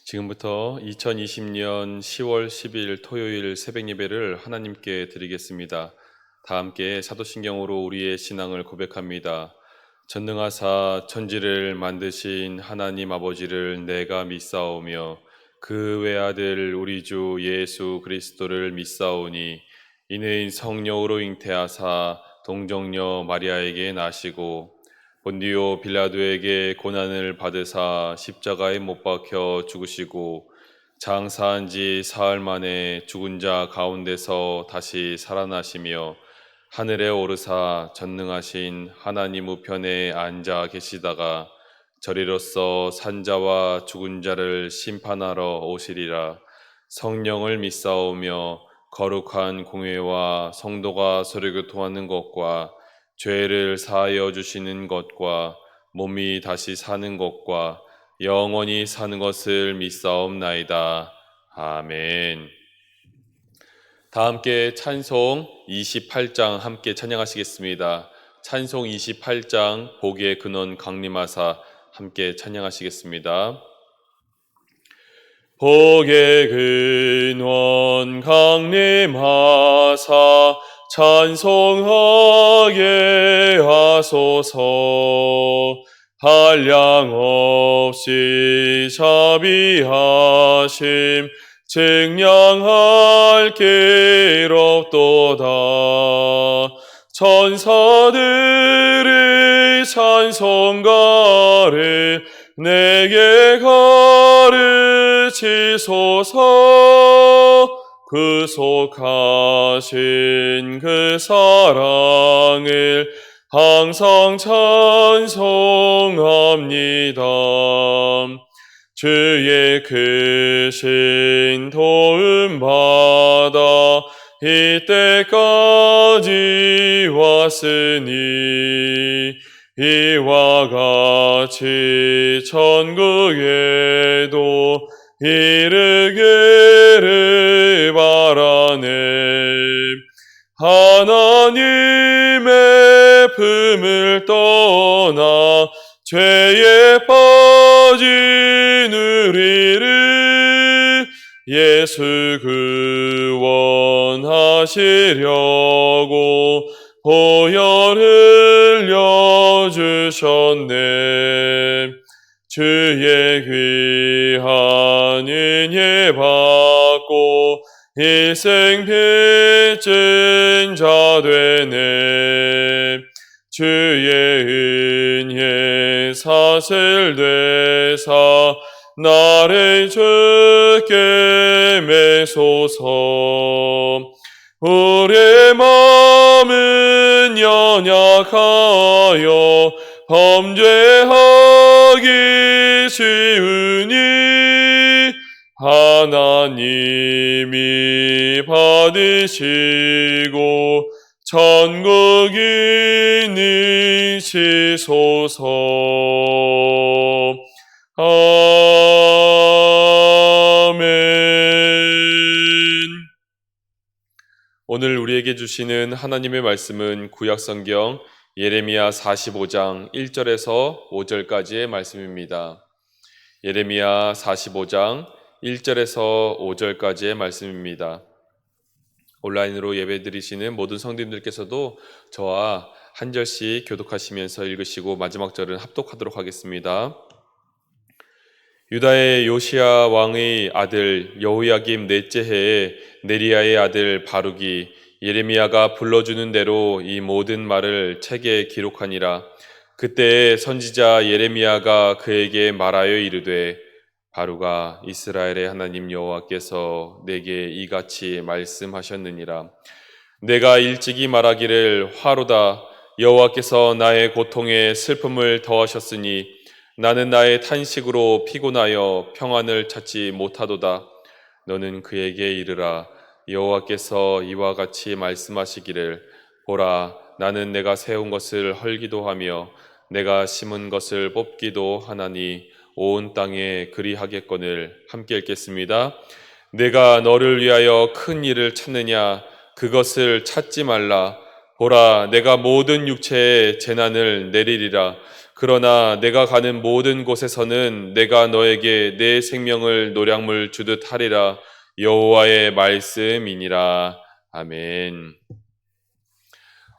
지금부터 2020년 10월 10일 토요일 새벽 예배를 하나님께 드리겠습니다. 다 함께 사도신경으로 우리의 신앙을 고백합니다. 전능하사 천지를 만드신 하나님 아버지를 내가 믿사오며 그 외아들 우리 주 예수 그리스도를 믿사오니 이는 성령으로 잉태하사 동정녀 마리아에게 나시고 본디오 빌라도에게 고난을 받으사 십자가에 못 박혀 죽으시고 장사한 지 사흘 만에 죽은 자 가운데서 다시 살아나시며 하늘에 오르사 전능하신 하나님 우편에 앉아 계시다가 저리로서 산자와 죽은 자를 심판하러 오시리라. 성령을 믿사오며 거룩한 공회와 성도가 서로 교통하는 것과 죄를 사하여 주시는 것과 몸이 다시 사는 것과 영원히 사는 것을 믿사옵나이다. 아멘. 다 함께 찬송 28장 함께 찬양하시겠습니다. 찬송 28장 복의 근원 강림하사 함께 찬양하시겠습니다. 복의 근원 강림하사 찬송하게 하소서. 한량없이 자비하심 증량할 길 없도다. 천사들의 찬송가를 내게 가르치소서. 구속하신 그 사랑을 항상 찬송합니다. 주의 크신 도움 받아 이때까지 왔으니 이와 같이 천국에도 이르기를 바라네. 하나님의 품을 떠나 죄에 빠진 우리를 예수 구원하시려고 보혈 흘려주셨네. 주의 귀한 은혜 받고 일생 빚진 자 되네. 주의 은혜 사슬 되사 나를 주께 매소서. 우리의 마음은 연약하여 범죄하기 쉬우니 하나님이 받으시고 천국이 니시소서. 아멘. 오늘 우리에게 주시는 하나님의 말씀은 구약성경 예레미야 45장 1절에서 5절까지의 말씀입니다. 예레미야 45장 1절에서 5절까지의 말씀입니다. 온라인으로 예배드리시는 모든 성도님들께서도 저와 한 절씩 교독하시면서 읽으시고 마지막 절은 합독하도록 하겠습니다. 유다의 요시야 왕의 아들 여호야김 넷째 해에 네리야의 아들 바룩이 예레미야가 불러주는 대로 이 모든 말을 책에 기록하니라. 그때 선지자 예레미야가 그에게 말하여 이르되 바룩아, 이스라엘의 하나님 여호와께서 내게 이같이 말씀하셨느니라. 내가 일찍이 말하기를 화로다. 여호와께서 나의 고통에 슬픔을 더하셨으니 나는 나의 탄식으로 피곤하여 평안을 찾지 못하도다. 너는 그에게 이르라. 여호와께서 이와 같이 말씀하시기를 보라, 나는 내가 세운 것을 헐기도 하며 내가 심은 것을 뽑기도 하나니 온 땅에 그리하겠거늘. 함께 읽겠습니다. 내가 너를 위하여 큰 일을 찾느냐? 그것을 찾지 말라. 보라, 내가 모든 육체에 재난을 내리리라. 그러나 내가 가는 모든 곳에서는 내가 너에게 내 생명을 노량물 주듯 하리라. 여호와의 말씀이니라. 아멘.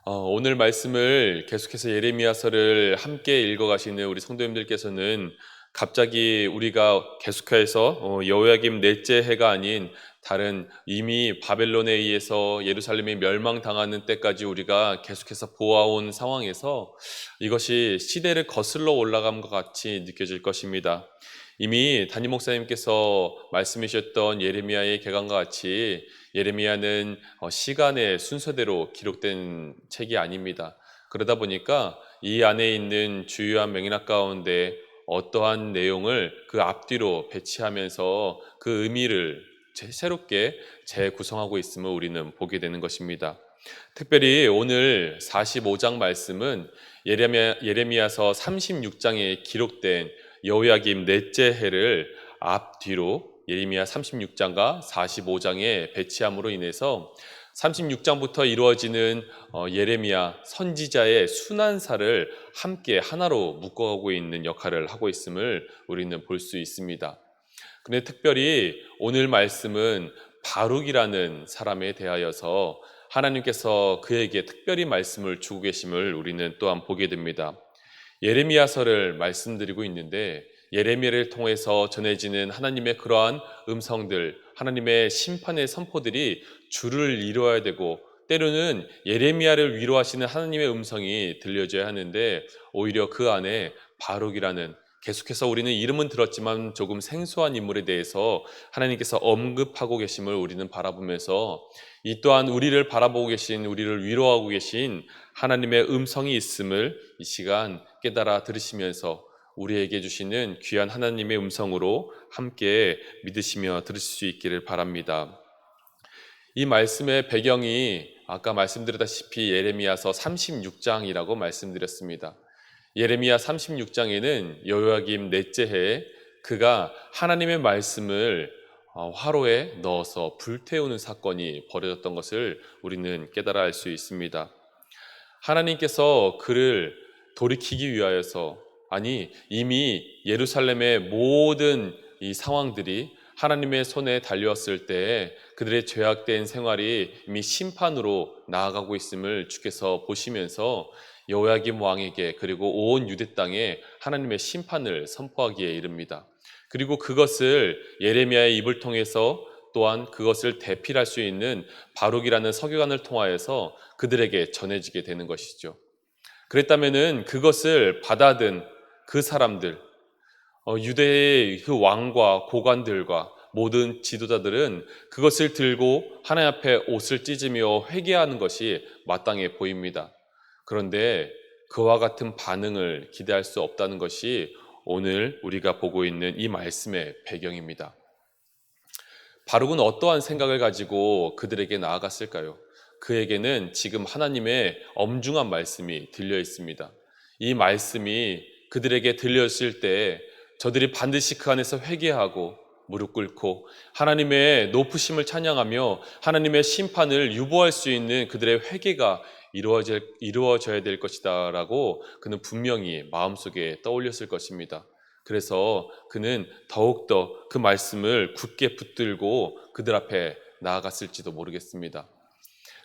오늘 말씀을 계속해서 예레미야서를 함께 읽어가시는 우리 성도님들께서는 갑자기 우리가 계속해서 여호야김 넷째 해가 아닌 다른 이미 바벨론에 의해서 예루살렘이 멸망당하는 때까지 우리가 계속해서 보아온 상황에서 이것이 시대를 거슬러 올라간 것 같이 느껴질 것입니다. 이미 담임 목사님께서 말씀해 주셨던 예레미야의 개강과 같이 예레미야는 시간의 순서대로 기록된 책이 아닙니다. 그러다 보니까 이 안에 있는 주요한 맥락 가운데 어떠한 내용을 그 앞뒤로 배치하면서 그 의미를 새롭게 재구성하고 있음을 우리는 보게 되는 것입니다. 특별히 오늘 45장 말씀은 예레미야서 36장에 기록된 여호야김 넷째 해를 앞뒤로 예레미야 36장과 45장에 배치함으로 인해서 36장부터 이루어지는 예레미야 선지자의 순환사를 함께 하나로 묶어가고 있는 역할을 하고 있음을 우리는 볼 수 있습니다. 근데 특별히 오늘 말씀은 바룩이라는 사람에 대하여서 하나님께서 그에게 특별히 말씀을 주고 계심을 우리는 또한 보게 됩니다. 예레미야서를 말씀드리고 있는데 예레미야를 통해서 전해지는 하나님의 그러한 음성들, 하나님의 심판의 선포들이 주를 이루어야 되고 때로는 예레미야를 위로하시는 하나님의 음성이 들려져야 하는데 오히려 그 안에 바룩이라는 계속해서 우리는 이름은 들었지만 조금 생소한 인물에 대해서 하나님께서 언급하고 계심을 우리는 바라보면서 이 또한 우리를 바라보고 계신, 우리를 위로하고 계신 하나님의 음성이 있음을 이 시간 깨달아 들으시면서 우리에게 주시는 귀한 하나님의 음성으로 함께 믿으시며 들으실 수 있기를 바랍니다. 이 말씀의 배경이 아까 말씀드렸다시피 예레미야서 36장이라고 말씀드렸습니다. 예레미야 36장에는 여호야김 넷째 해에 그가 하나님의 말씀을 화로에 넣어서 불태우는 사건이 벌어졌던 것을 우리는 깨달아 알 수 있습니다. 하나님께서 그를 돌이키기 위하여서 이미 예루살렘의 모든 이 상황들이 하나님의 손에 달려왔을 때 그들의 죄악된 생활이 이미 심판으로 나아가고 있음을 주께서 보시면서 여호야김 왕에게 그리고 온 유대 땅에 하나님의 심판을 선포하기에 이릅니다. 그리고 그것을 예레미야의 입을 통해서 또한 그것을 대필할 수 있는 바룩이라는 서기관을 통하여서 그들에게 전해지게 되는 것이죠. 그랬다면은 그것을 받아든 그 사람들, 유대의 그 왕과 고관들과 모든 지도자들은 그것을 들고 하나님 앞에 옷을 찢으며 회개하는 것이 마땅해 보입니다. 그런데 그와 같은 반응을 기대할 수 없다는 것이 오늘 우리가 보고 있는 이 말씀의 배경입니다. 바룩은 어떠한 생각을 가지고 그들에게 나아갔을까요? 그에게는 지금 하나님의 엄중한 말씀이 들려 있습니다. 이 말씀이 그들에게 들렸을 때 저들이 반드시 그 안에서 회개하고 무릎 꿇고 하나님의 높으심을 찬양하며 하나님의 심판을 유보할 수 있는 그들의 회개가 이루어져야 될 것이다 라고 그는 분명히 마음속에 떠올렸을 것입니다. 그래서 그는 더욱더 그 말씀을 굳게 붙들고 그들 앞에 나아갔을지도 모르겠습니다.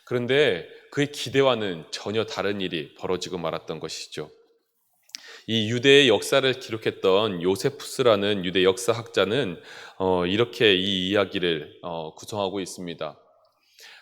그런데 그의 기대와는 전혀 다른 일이 벌어지고 말았던 것이죠. 이 유대의 역사를 기록했던 요세푸스라는 유대 역사학자는 이렇게 이 이야기를 구성하고 있습니다.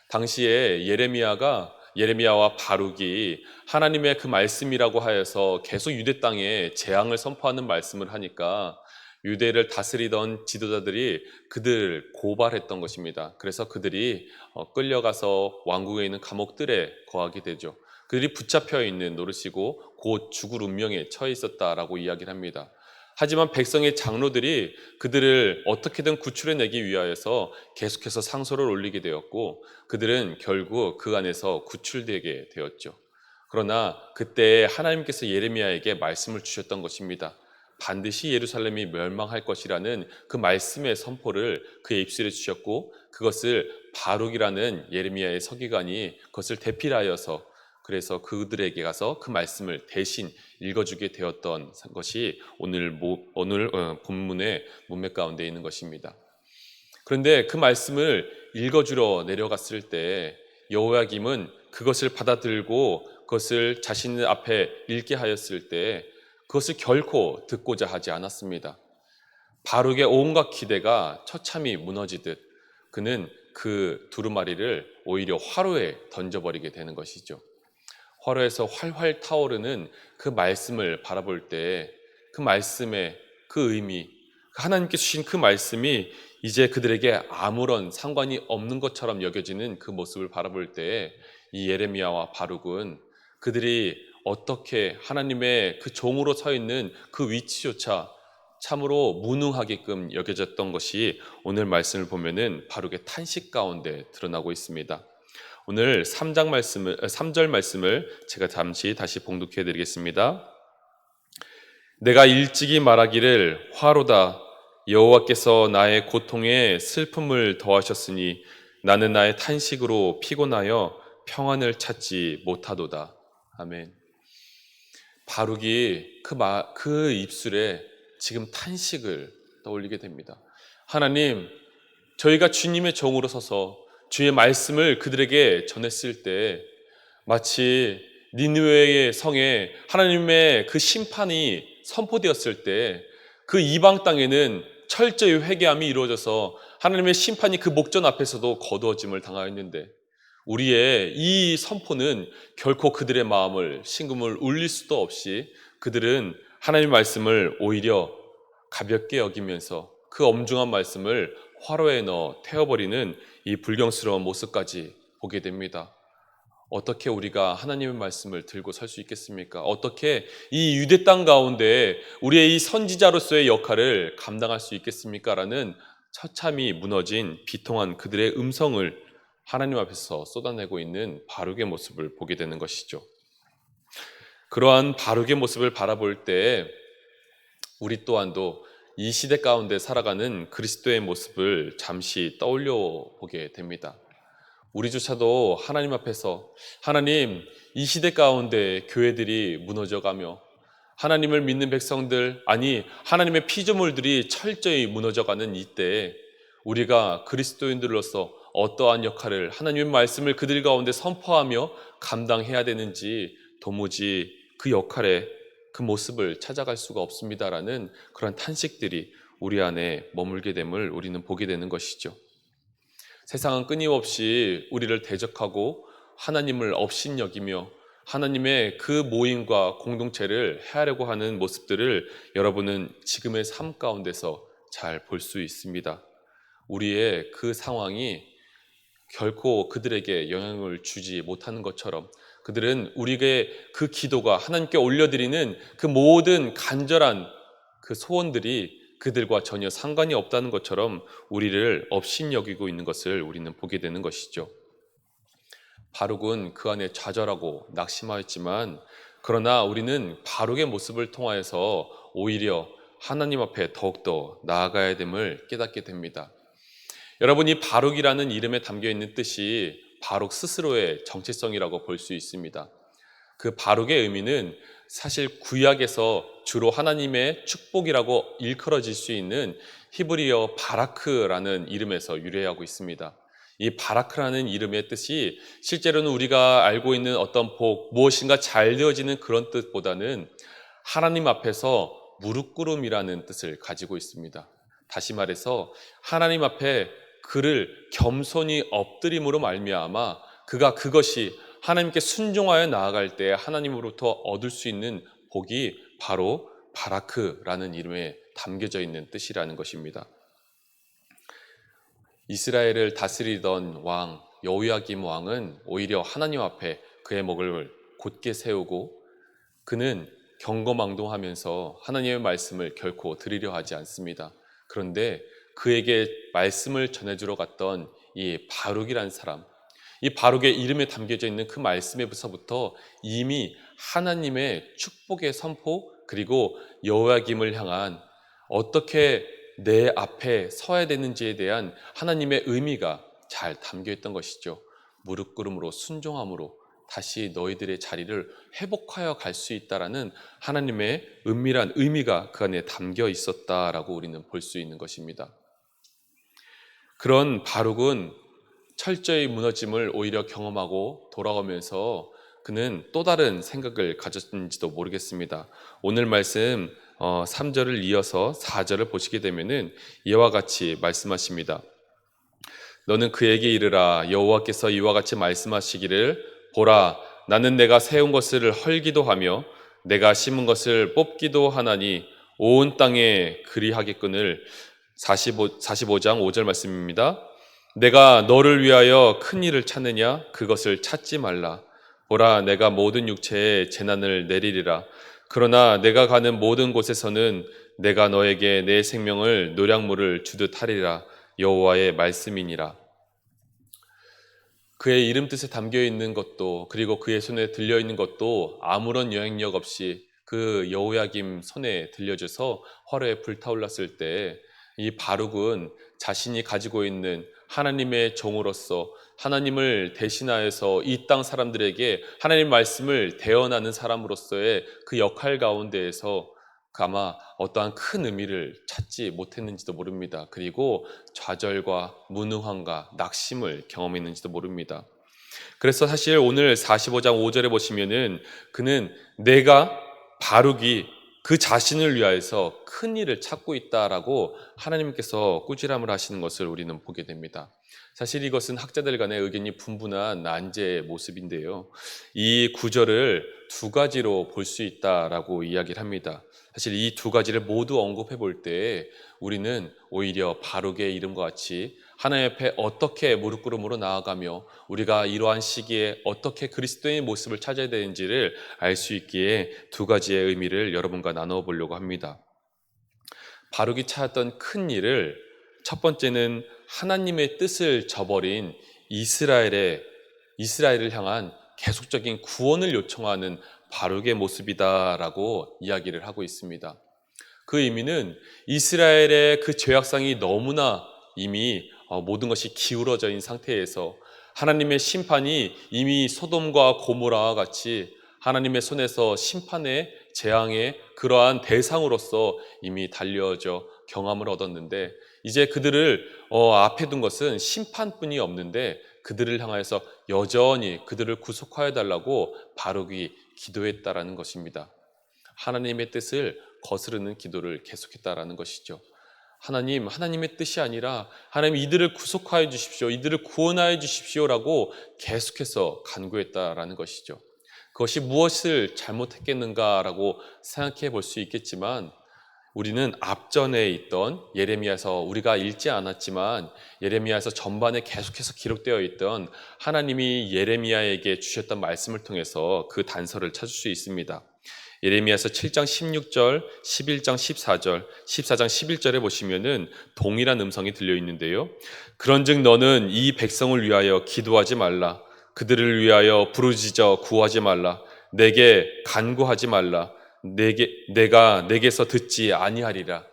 당시에 예레미야와 바룩이 하나님의 그 말씀이라고 하여서 계속 유대 땅에 재앙을 선포하는 말씀을 하니까 유대를 다스리던 지도자들이 그들을 고발했던 것입니다. 그래서 그들이 끌려가서 왕궁에 있는 감옥들에 거하게 되죠. 그들이 붙잡혀 있는 노릇이고 곧 죽을 운명에 처해 있었다라고 이야기를 합니다. 하지만 백성의 장로들이 그들을 어떻게든 구출해내기 위하여서 계속해서 상소를 올리게 되었고 그들은 결국 그 안에서 구출되게 되었죠. 그러나 그때 하나님께서 예레미야에게 말씀을 주셨던 것입니다. 반드시 예루살렘이 멸망할 것이라는 그 말씀의 선포를 그의 입술에 주셨고 그것을 바룩이라는 예레미야의 서기관이 그것을 대필하여서 그래서 그들에게 가서 그 말씀을 대신 읽어주게 되었던 것이 오늘 본문의 문맥 가운데 있는 것입니다. 그런데 그 말씀을 읽어주러 내려갔을 때 여호야김은 그것을 받아들고 그것을 자신 앞에 읽게 하였을 때 그것을 결코 듣고자 하지 않았습니다. 바룩의 온갖 기대가 처참히 무너지듯 그는 그 두루마리를 오히려 화로에 던져버리게 되는 것이죠. 화로에서 활활 타오르는 그 말씀을 바라볼 때 그 말씀의 그 의미, 하나님께 주신 그 말씀이 이제 그들에게 아무런 상관이 없는 것처럼 여겨지는 그 모습을 바라볼 때 이 예레미야와 바룩은 그들이 어떻게 하나님의 그 종으로 서 있는 그 위치조차 참으로 무능하게끔 여겨졌던 것이 오늘 말씀을 보면은 바룩의 탄식 가운데 드러나고 있습니다. 오늘 3절 말씀을 제가 잠시 다시 봉독해 드리겠습니다. 내가 일찍이 말하기를 화로다 여호와께서 나의 고통에 슬픔을 더하셨으니 나는 나의 탄식으로 피곤하여 평안을 찾지 못하도다. 아멘. 바룩이 그 입술에 지금 탄식을 떠올리게 됩니다. 하나님, 저희가 주님의 종으로 서서 주의 말씀을 그들에게 전했을 때 마치 니느웨의 성에 하나님의 그 심판이 선포되었을 때 그 이방 땅에는 철저히 회개함이 이루어져서 하나님의 심판이 그 목전 앞에서도 거두어짐을 당하였는데 우리의 이 선포는 결코 그들의 마음을 심금을 울릴 수도 없이 그들은 하나님의 말씀을 오히려 가볍게 여기면서 그 엄중한 말씀을 화로에 넣어 태워버리는 이 불경스러운 모습까지 보게 됩니다. 어떻게 우리가 하나님의 말씀을 들고 설 수 있겠습니까? 어떻게 이 유대 땅 가운데 우리의 이 선지자로서의 역할을 감당할 수 있겠습니까? 라는 처참히 무너진 비통한 그들의 음성을 하나님 앞에서 쏟아내고 있는 바룩의 모습을 보게 되는 것이죠. 그러한 바룩의 모습을 바라볼 때 우리 또한도 이 시대 가운데 살아가는 그리스도의 모습을 잠시 떠올려 보게 됩니다. 우리조차도 하나님 앞에서 하나님, 이 시대 가운데 교회들이 무너져가며 하나님을 믿는 백성들, 아니 하나님의 피조물들이 철저히 무너져가는 이때에 우리가 그리스도인들로서 어떠한 역할을 하나님의 말씀을 그들 가운데 선포하며 감당해야 되는지 도무지 그 역할에 그 모습을 찾아갈 수가 없습니다라는 그런 탄식들이 우리 안에 머물게 됨을 우리는 보게 되는 것이죠. 세상은 끊임없이 우리를 대적하고 하나님을 업신여기며 하나님의 그 모임과 공동체를 해하려고 하는 모습들을 여러분은 지금의 삶 가운데서 잘 볼 수 있습니다. 우리의 그 상황이 결코 그들에게 영향을 주지 못하는 것처럼 그들은 우리의 그 기도가 하나님께 올려드리는 그 모든 간절한 그 소원들이 그들과 전혀 상관이 없다는 것처럼 우리를 업신여기고 있는 것을 우리는 보게 되는 것이죠. 바룩은 그 안에 좌절하고 낙심하였지만 그러나 우리는 바룩의 모습을 통하여서 오히려 하나님 앞에 더욱더 나아가야 됨을 깨닫게 됩니다. 여러분, 이 바룩이라는 이름에 담겨있는 뜻이 바룩 스스로의 정체성이라고 볼 수 있습니다. 그 바룩의 의미는 사실 구약에서 주로 하나님의 축복이라고 일컬어질 수 있는 히브리어 바라크라는 이름에서 유래하고 있습니다. 이 바라크라는 이름의 뜻이 실제로는 우리가 알고 있는 어떤 복, 무엇인가 잘 되어지는 그런 뜻보다는 하나님 앞에서 무릎 꿇음이라는 뜻을 가지고 있습니다. 다시 말해서 하나님 앞에 그를 겸손히 엎드림으로 말미암아 그가 그것이 하나님께 순종하여 나아갈 때 하나님으로부터 얻을 수 있는 복이 바로 바라크라는 이름에 담겨져 있는 뜻이라는 것입니다. 이스라엘을 다스리던 왕 여호야김 왕은 오히려 하나님 앞에 그의 목을 곧게 세우고 그는 경거망동하면서 하나님의 말씀을 결코 들으려 하지 않습니다. 그런데 그에게 말씀을 전해주러 갔던 이 바룩이라는 사람, 이 바룩의 이름에 담겨져 있는 그 말씀에서부터 이미 하나님의 축복의 선포 그리고 여호야김을 향한 어떻게 내 앞에 서야 되는지에 대한 하나님의 의미가 잘 담겨 있던 것이죠. 무릎 꿇음으로 순종함으로 다시 너희들의 자리를 회복하여 갈 수 있다라는 하나님의 은밀한 의미가 그 안에 담겨 있었다라고 우리는 볼 수 있는 것입니다. 그런 바룩은 철저히 무너짐을 오히려 경험하고 돌아오면서 그는 또 다른 생각을 가졌는지도 모르겠습니다. 오늘 말씀 3절을 이어서 4절을 보시게 되면은 이와 같이 말씀하십니다. 너는 그에게 이르라. 여호와께서 이와 같이 말씀하시기를 보라, 나는 내가 세운 것을 헐기도 하며 내가 심은 것을 뽑기도 하나니 온 땅에 그리하겠거늘. 45장 5절 말씀입니다. 내가 너를 위하여 큰 일을 찾느냐? 그것을 찾지 말라. 보라, 내가 모든 육체에 재난을 내리리라. 그러나 내가 가는 모든 곳에서는 내가 너에게 내 생명을 노량물을 주듯 하리라. 여호와의 말씀이니라. 그의 이름 뜻에 담겨 있는 것도, 그리고 그의 손에 들려 있는 것도 아무런 영향력 없이 그 여호야김 손에 들려져서 화로에 불타올랐을 때 이 바룩은 자신이 가지고 있는 하나님의 종으로서 하나님을 대신하여서 이 땅 사람들에게 하나님 말씀을 대언하는 사람으로서의 그 역할 가운데에서 아마 어떠한 큰 의미를 찾지 못했는지도 모릅니다. 그리고 좌절과 무능함과 낙심을 경험했는지도 모릅니다. 그래서 사실 오늘 45장 5절에 보시면은 그는 내가 바룩이 그 자신을 위하여서 큰 일을 찾고 있다라고 하나님께서 꾸지람을 하시는 것을 우리는 보게 됩니다. 사실 이것은 학자들 간의 의견이 분분한 난제의 모습인데요. 이 구절을 두 가지로 볼 수 있다라고 이야기를 합니다. 사실 이 두 가지를 모두 언급해 볼 때 우리는 오히려 바룩의 이름과 같이 하나님 앞에 어떻게 무릎 꿇음으로 나아가며 우리가 이러한 시기에 어떻게 그리스도의 모습을 찾아야 되는지를 알 수 있기에 두 가지의 의미를 여러분과 나누어 보려고 합니다. 바룩이 찾았던 큰 일을 첫 번째는 하나님의 뜻을 저버린 이스라엘을 향한 계속적인 구원을 요청하는 바룩의 모습이다라고 이야기를 하고 있습니다. 그 의미는 이스라엘의 그 죄악상이 너무나 이미 모든 것이 기울어져 있는 상태에서 하나님의 심판이 이미 소돔과 고모라와 같이 하나님의 손에서 심판의 재앙의 그러한 대상으로서 이미 달려져 경험을 얻었는데 이제 그들을 앞에 둔 것은 심판뿐이 없는데 그들을 향하여서 여전히 그들을 구속하여 달라고 바룩이 기도했다라는 것입니다. 하나님의 뜻을 거스르는 기도를 계속했다라는 것이죠. 하나님의 뜻이 아니라 하나님 이들을 구속하여 주십시오. 이들을 구원하여 주십시오라고 계속해서 간구했다라는 것이죠. 그것이 무엇을 잘못했겠는가라고 생각해 볼 수 있겠지만 우리는 앞전에 있던 예레미야에서 우리가 읽지 않았지만 예레미야에서 전반에 계속해서 기록되어 있던 하나님이 예레미야에게 주셨던 말씀을 통해서 그 단서를 찾을 수 있습니다. 예레미야서 7장 16절, 11장 14절, 14장 11절에 보시면은 동일한 음성이 들려 있는데요. 그런즉 너는 이 백성을 위하여 기도하지 말라. 그들을 위하여 부르짖어 구하지 말라. 내게 간구하지 말라. 내가 내게서 듣지 아니하리라.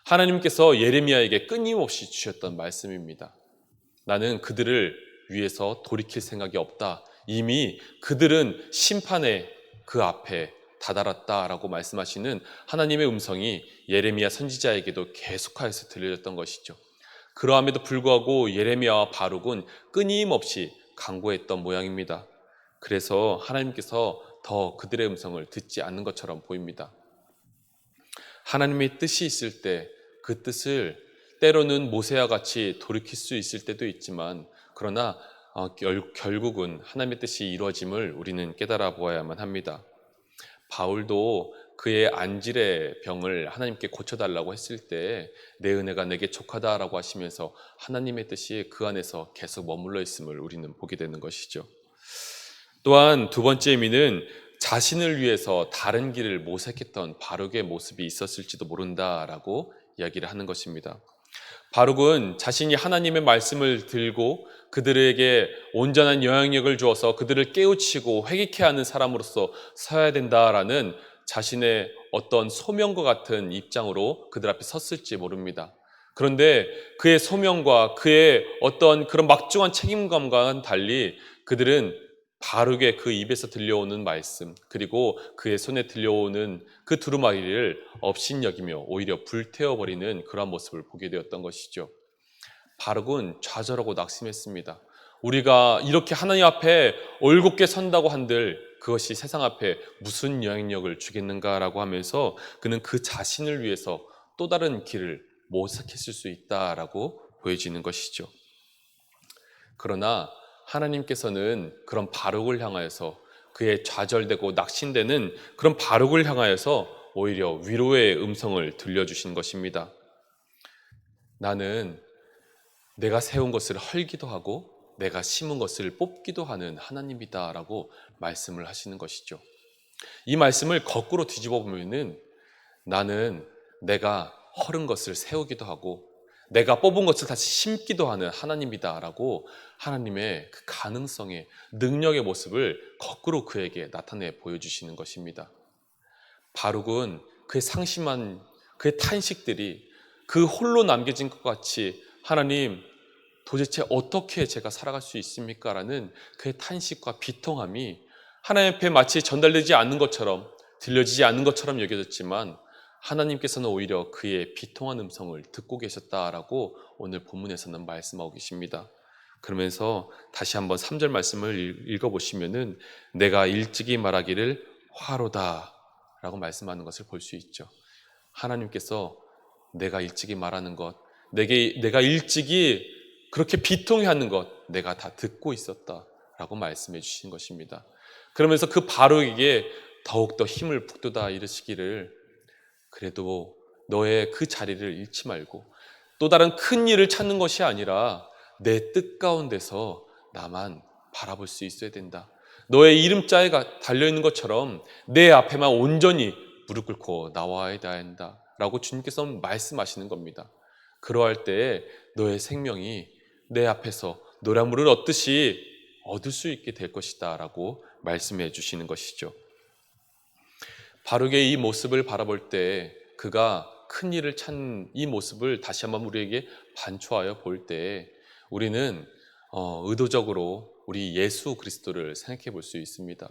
하나님께서 예레미야에게 끊임없이 주셨던 말씀입니다. 나는 그들을 위해서 돌이킬 생각이 없다. 이미 그들은 심판의 그 앞에 다다랐다라고 말씀하시는 하나님의 음성이 예레미야 선지자에게도 계속하여서 들려졌던 것이죠. 그러함에도 불구하고 예레미야와 바룩은 끊임없이 간구했던 모양입니다. 그래서 하나님께서 더 그들의 음성을 듣지 않는 것처럼 보입니다. 하나님의 뜻이 있을 때 그 뜻을 때로는 모세와 같이 돌이킬 수 있을 때도 있지만 그러나 결국은 하나님의 뜻이 이루어짐을 우리는 깨달아 보아야만 합니다. 바울도 그의 안질의 병을 하나님께 고쳐달라고 했을 때 내 은혜가 내게 족하다라고 하시면서 하나님의 뜻이 그 안에서 계속 머물러 있음을 우리는 보게 되는 것이죠. 또한 두 번째 의미는 자신을 위해서 다른 길을 모색했던 바룩의 모습이 있었을지도 모른다라고 이야기를 하는 것입니다. 바룩은 자신이 하나님의 말씀을 들고 그들에게 온전한 영향력을 주어서 그들을 깨우치고 회개케 하는 사람으로서 서야 된다라는 자신의 어떤 소명과 같은 입장으로 그들 앞에 섰을지 모릅니다. 그런데 그의 소명과 그의 어떤 그런 막중한 책임감과는 달리 그들은 바르게 그 입에서 들려오는 말씀, 그리고 그의 손에 들려오는 그 두루마리를 업신여기며 오히려 불태워버리는 그러한 모습을 보게 되었던 것이죠. 바룩은 좌절하고 낙심했습니다. 우리가 이렇게 하나님 앞에 올곧게 선다고 한들 그것이 세상 앞에 무슨 영향력을 주겠는가라고 하면서 그는 그 자신을 위해서 또 다른 길을 모색했을 수 있다라고 보여지는 것이죠. 그러나 하나님께서는 그런 바룩을 향하여서 그의 좌절되고 낙심되는 그런 바룩을 향하여서 오히려 위로의 음성을 들려주신 것입니다. 나는 내가 세운 것을 헐기도 하고 내가 심은 것을 뽑기도 하는 하나님이다 라고 말씀을 하시는 것이죠. 이 말씀을 거꾸로 뒤집어 보면은 나는 내가 헐은 것을 세우기도 하고 내가 뽑은 것을 다시 심기도 하는 하나님이다 라고 하나님의 그 가능성의 능력의 모습을 거꾸로 그에게 나타내 보여주시는 것입니다. 바룩은 그의 상심한 그의 탄식들이 그 홀로 남겨진 것 같이 하나님 도대체 어떻게 제가 살아갈 수 있습니까? 라는 그의 탄식과 비통함이 하나님 앞에 마치 전달되지 않는 것처럼 들려지지 않는 것처럼 여겨졌지만 하나님께서는 오히려 그의 비통한 음성을 듣고 계셨다라고 오늘 본문에서는 말씀하고 계십니다. 그러면서 다시 한번 3절 말씀을 읽어보시면은 내가 일찍이 말하기를 화로다 라고 말씀하는 것을 볼 수 있죠. 하나님께서 내가 일찍이 말하는 것, 내가 일찍이 그렇게 비통해하는 것 내가 다 듣고 있었다라고 말씀해 주신 것입니다. 그러면서 그 바룩에게 더욱더 힘을 북돋아 이르시기를 그래도 너의 그 자리를 잃지 말고 또 다른 큰 일을 찾는 것이 아니라 내 뜻 가운데서 나만 바라볼 수 있어야 된다. 너의 이름자에 달려있는 것처럼 내 앞에만 온전히 무릎 꿇고 나와야 한다 라고 주님께서 말씀하시는 겁니다. 그러할 때에 너의 생명이 내 앞에서 노량물을 얻듯이 얻을 수 있게 될 것이다 라고 말씀해 주시는 것이죠. 바룩의 이 모습을 바라볼 때 그가 큰 일을 찾는 이 모습을 다시 한번 우리에게 반추하여 볼 때 우리는 의도적으로 우리 예수 그리스도를 생각해 볼 수 있습니다.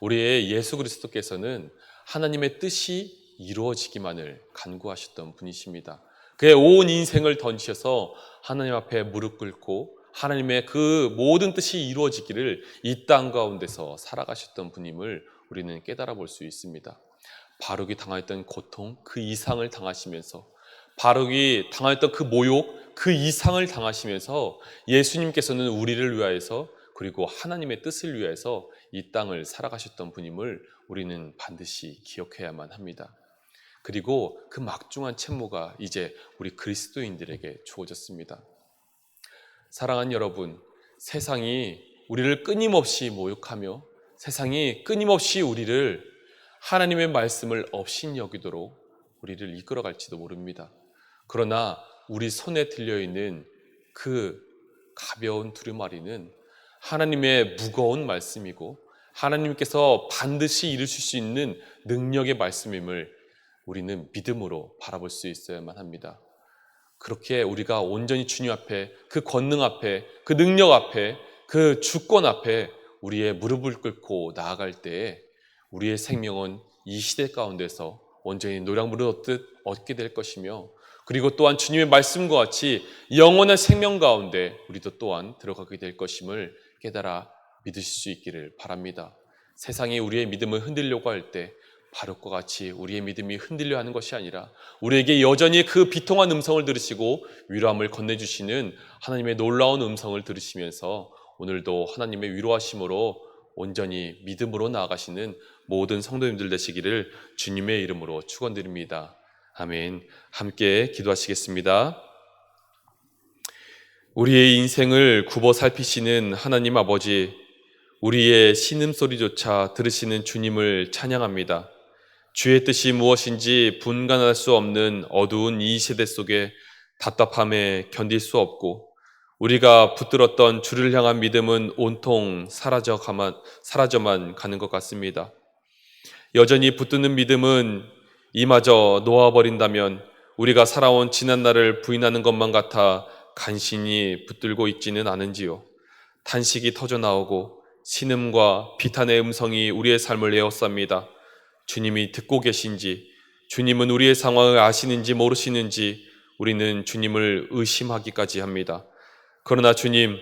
우리의 예수 그리스도께서는 하나님의 뜻이 이루어지기만을 간구하셨던 분이십니다. 그의 온 인생을 던지셔서 하나님 앞에 무릎 꿇고 하나님의 그 모든 뜻이 이루어지기를 이 땅 가운데서 살아가셨던 분임을 우리는 깨달아 볼 수 있습니다. 바룩이 당했던 고통 그 이상을 당하시면서 바룩이 당했던 그 모욕 그 이상을 당하시면서 예수님께서는 우리를 위하여서 그리고 하나님의 뜻을 위해서 이 땅을 살아가셨던 분임을 우리는 반드시 기억해야만 합니다. 그리고 그 막중한 책무가 이제 우리 그리스도인들에게 주어졌습니다. 사랑하는 여러분, 세상이 우리를 끊임없이 모욕하며 세상이 끊임없이 우리를 하나님의 말씀을 업신여기도록 우리를 이끌어갈지도 모릅니다. 그러나 우리 손에 들려있는 그 가벼운 두루마리는 하나님의 무거운 말씀이고 하나님께서 반드시 이루실 수 있는 능력의 말씀임을 우리는 믿음으로 바라볼 수 있어야만 합니다. 그렇게 우리가 온전히 주님 앞에 그 권능 앞에 그 능력 앞에 그 주권 앞에 우리의 무릎을 꿇고 나아갈 때에 우리의 생명은 이 시대 가운데서 온전히 노량물을 얻듯 얻게 될 것이며 그리고 또한 주님의 말씀과 같이 영원한 생명 가운데 우리도 또한 들어가게 될 것임을 깨달아 믿으실 수 있기를 바랍니다. 세상이 우리의 믿음을 흔들려고 할 때 바룩과 같이 우리의 믿음이 흔들려 하는 것이 아니라 우리에게 여전히 그 비통한 음성을 들으시고 위로함을 건네주시는 하나님의 놀라운 음성을 들으시면서 오늘도 하나님의 위로하심으로 온전히 믿음으로 나아가시는 모든 성도님들 되시기를 주님의 이름으로 축원드립니다. 아멘. 함께 기도하시겠습니다. 우리의 인생을 굽어 살피시는 하나님 아버지, 우리의 신음소리조차 들으시는 주님을 찬양합니다. 주의 뜻이 무엇인지 분간할 수 없는 어두운 이 세대 속에 답답함에 견딜 수 없고 우리가 붙들었던 주를 향한 믿음은 온통 사라져만 가는 것 같습니다. 여전히 붙드는 믿음은 이마저 놓아버린다면 우리가 살아온 지난날을 부인하는 것만 같아 간신히 붙들고 있지는 않은지요. 탄식이 터져나오고 신음과 비탄의 음성이 우리의 삶을 에워쌉니다. 주님이 듣고 계신지, 주님은 우리의 상황을 아시는지 모르시는지 우리는 주님을 의심하기까지 합니다. 그러나 주님,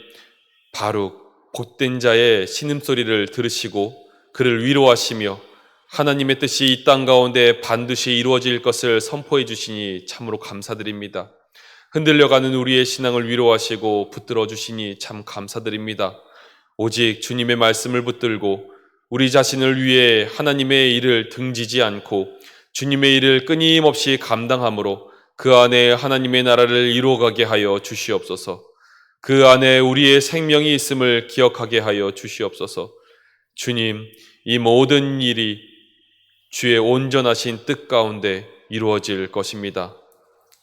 바룩 복된 자의 신음소리를 들으시고 그를 위로하시며 하나님의 뜻이 이 땅 가운데 반드시 이루어질 것을 선포해 주시니 참으로 감사드립니다. 흔들려가는 우리의 신앙을 위로하시고 붙들어 주시니 참 감사드립니다. 오직 주님의 말씀을 붙들고 우리 자신을 위해 하나님의 일을 등지지 않고 주님의 일을 끊임없이 감당함으로 그 안에 하나님의 나라를 이루어가게 하여 주시옵소서. 그 안에 우리의 생명이 있음을 기억하게 하여 주시옵소서. 주님, 이 모든 일이 주의 온전하신 뜻 가운데 이루어질 것입니다.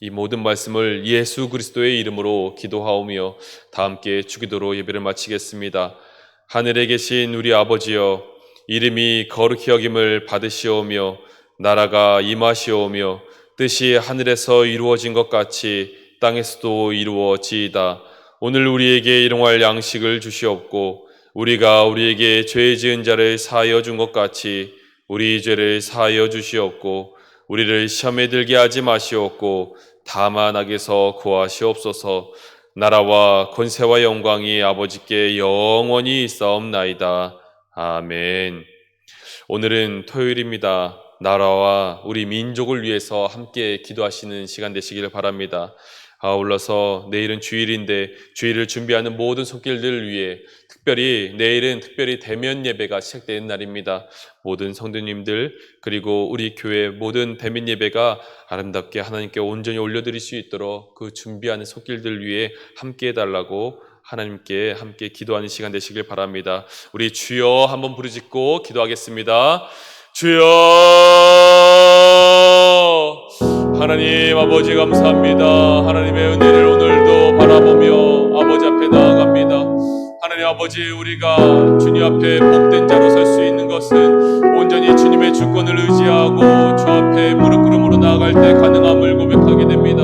이 모든 말씀을 예수 그리스도의 이름으로 기도하오며 다 함께 주기도로 예배를 마치겠습니다. 하늘에 계신 우리 아버지여, 이름이 거룩히 여김을 받으시오며 나라가 임하시오며 뜻이 하늘에서 이루어진 것 같이 땅에서도 이루어지이다. 오늘 우리에게 일용할 양식을 주시옵고 우리가 우리에게 죄 지은 자를 사하여 준 것 같이 우리 죄를 사하여 주시옵고 우리를 시험에 들게 하지 마시옵고 다만 악에서 구하시옵소서. 나라와 권세와 영광이 아버지께 영원히 있사옵나이다. 아멘. 오늘은 토요일입니다. 나라와 우리 민족을 위해서 함께 기도하시는 시간 되시기를 바랍니다. 아울러서 내일은 주일인데 주일을 준비하는 모든 손길들을 위해 내일은 특별히 대면 예배가 시작되는 날입니다. 모든 성도님들 그리고 우리 교회 모든 대면 예배가 아름답게 하나님께 온전히 올려드릴 수 있도록 그 준비하는 손길들 위해 함께 해달라고 하나님께 함께 기도하는 시간 되시길 바랍니다. 우리 주여 한번 부르짖고 기도하겠습니다. 주여, 하나님 아버지 감사합니다. 하나님의 은혜를 오늘도 바라보며 아버지 앞에 나아갑니다. 하나님 아버지, 우리가 주님 앞에 복된 자로 설 수 있는 것은 온전히 주님의 주권을 의지하고 주 앞에 무릎 꿇음으로 나아갈 때 가능함을 고백하게 됩니다.